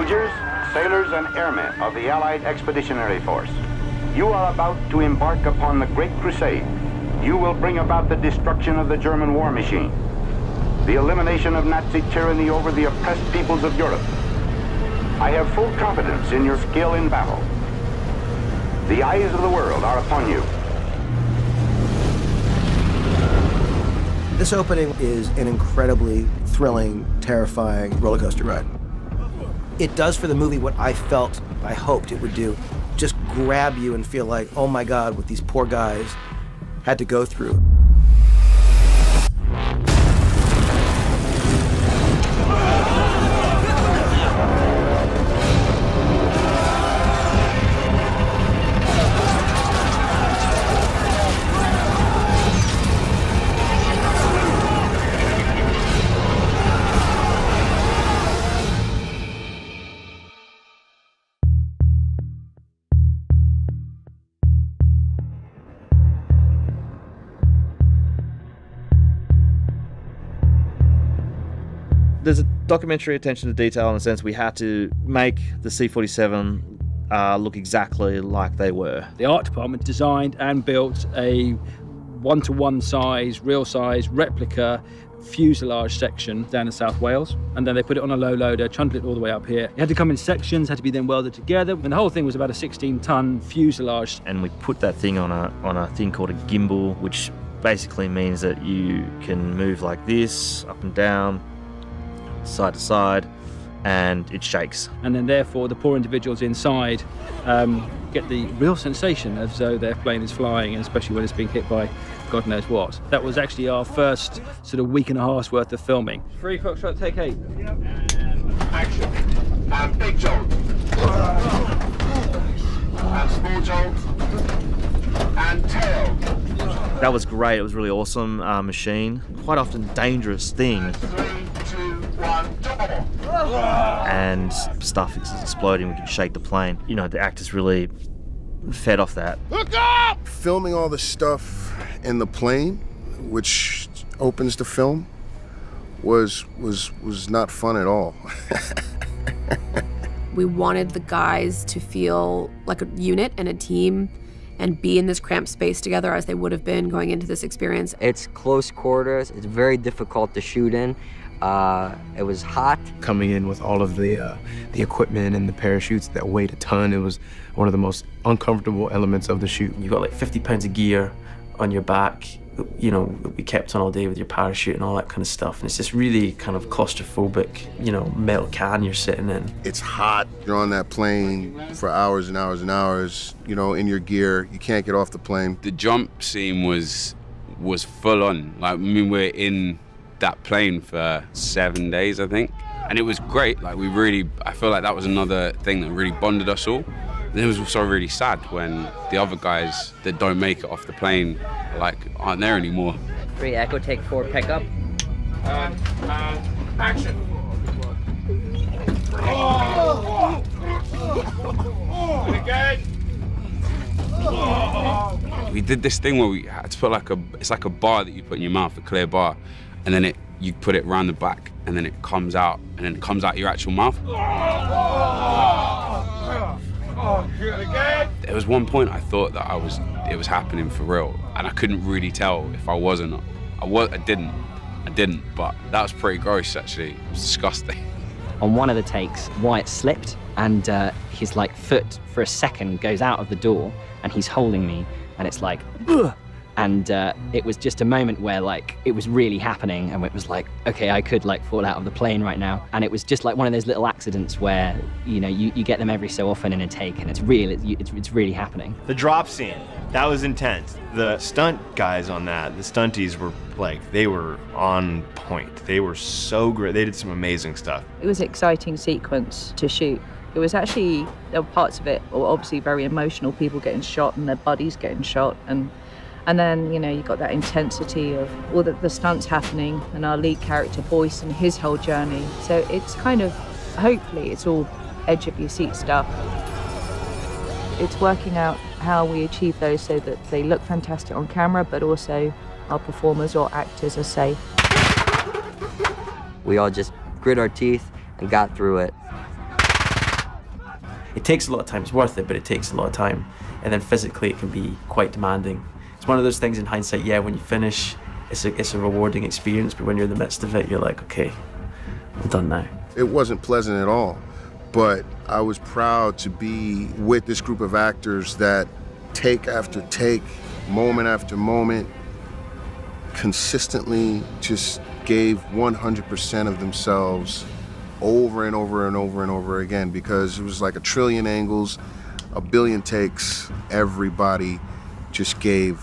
Soldiers, sailors, and airmen of the Allied Expeditionary Force, you are about to embark upon the Great Crusade. You will bring about the destruction of the German war machine, the elimination of Nazi tyranny over the oppressed peoples of Europe. I have full confidence in your skill in battle. The eyes of the world are upon you. This opening is an incredibly thrilling, terrifying roller coaster ride. It does for the movie what I hoped it would do. Just grab you and feel like, oh my God, what these poor guys had to go through. There's a documentary attention to detail in the sense we had to make the C-47 look exactly like they were. The art department designed and built a one-to-one size, real size replica fuselage section down in South Wales, and then they put it on a low loader, trundled it all the way up here. It had to come in sections, had to be then welded together, and the whole thing was about a 16-ton fuselage. And we put that thing on a thing called a gimbal, which basically means that you can move like this, up and down, side to side, and it shakes. And then therefore the poor individuals inside get the real sensation as though their plane is flying, and especially when it's being hit by God knows what. That was actually our first sort of week and a half's worth of filming. 3 Foxtrot, take 8. And action. And big jolt. And small jolt. And tail. That was great. It was a really awesome machine. Quite often dangerous thing. 3, 2, 1, door. And stuff is exploding. We could shake the plane. You know, the actors really fed off that. Look up! Filming all the stuff in the plane, which opens the film, was not fun at all. We wanted the guys to feel like a unit and a team and be in this cramped space together as they would have been going into this experience. It's close quarters. It's very difficult to shoot in. It was hot. Coming in with all of the equipment and the parachutes that weighed a ton, it was one of the most uncomfortable elements of the shoot. You've got like 50 pounds of gear on your back, you know, that we kept on all day with your parachute and all that kind of stuff. And it's this really kind of claustrophobic, you know, metal can you're sitting in. It's hot. You're on that plane for hours and hours and hours, you know, in your gear. You can't get off the plane. The jump scene was full on. Like, I mean, we're in that plane for 7 days, I think. And it was great. Like, I feel like that was another thing that really bonded us all. And it was also really sad when the other guys that don't make it off the plane, like, aren't there anymore. 3 Echo, take 4, pick up. Action. And again. We did this thing where we had to put it's like a bar that you put in your mouth, a clear bar, and then you put it around the back, and then it comes out, and then it comes out your actual mouth. There was one point I thought that it was happening for real, and I couldn't really tell if I was or not. I didn't, but that was pretty gross, actually. It was disgusting. On one of the takes, Wyatt slipped, and his like foot for a second goes out of the door, and he's holding me, and it's like, ugh! And it was just a moment where like it was really happening, and it was like, okay, I could like fall out of the plane right now. And it was just like one of those little accidents where, you know, you get them every so often in a take, and it's really happening. The drop scene, that was intense. The stunt guys on that, the stunties were like, they were on point. They were so great. They did some amazing stuff. It was an exciting sequence to shoot. It was actually, there were parts of it were obviously very emotional, people getting shot and their buddies getting shot, and then, you know, you got that intensity of all the stunts happening and our lead character Boyce and his whole journey. So it's kind of, hopefully, it's all edge of your seat stuff. It's working out how we achieve those so that they look fantastic on camera, but also our performers or actors are safe. We all just grit our teeth and got through it. It takes a lot of time. It's worth it, but it takes a lot of time. And then physically, it can be quite demanding. It's one of those things in hindsight, yeah, when you finish, it's a rewarding experience, but when you're in the midst of it, you're like, okay, I'm done now. It wasn't pleasant at all, but I was proud to be with this group of actors that take after take, moment after moment, consistently just gave 100% of themselves over and over and over and over again, because it was like a trillion angles, a billion takes. Everybody just gave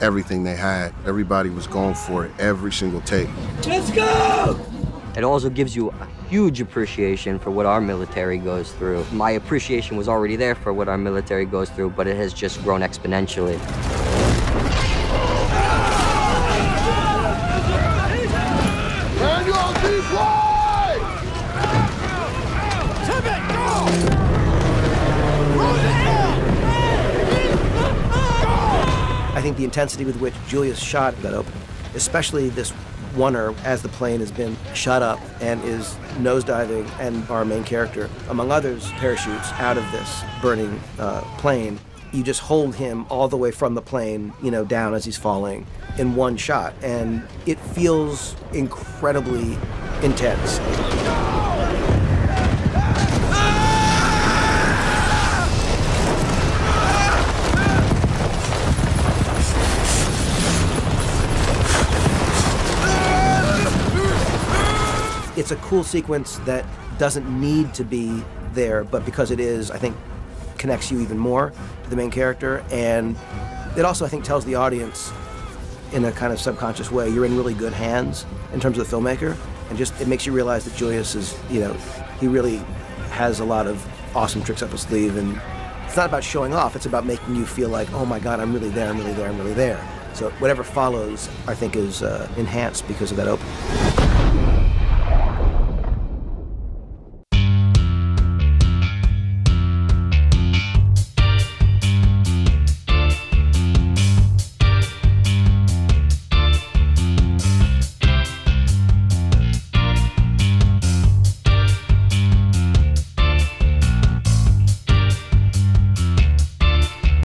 everything they had. Everybody was going for it every single take. Let's go! It also gives you a huge appreciation for what our military goes through. My appreciation was already there for what our military goes through, but it has just grown exponentially. I think the intensity with which Julius shot that opening, especially this oneer as the plane has been shot up and is nosediving, and our main character, among others, parachutes out of this burning plane. You just hold him all the way from the plane, you know, down as he's falling in one shot, and it feels incredibly intense. It's a cool sequence that doesn't need to be there, but because it is, I think, connects you even more to the main character. And it also, I think, tells the audience in a kind of subconscious way, you're in really good hands in terms of the filmmaker. And just, it makes you realize that Julius is, you know, he really has a lot of awesome tricks up his sleeve. And it's not about showing off, it's about making you feel like, oh my God, I'm really there, I'm really there, I'm really there. So whatever follows, I think, is enhanced because of that opening.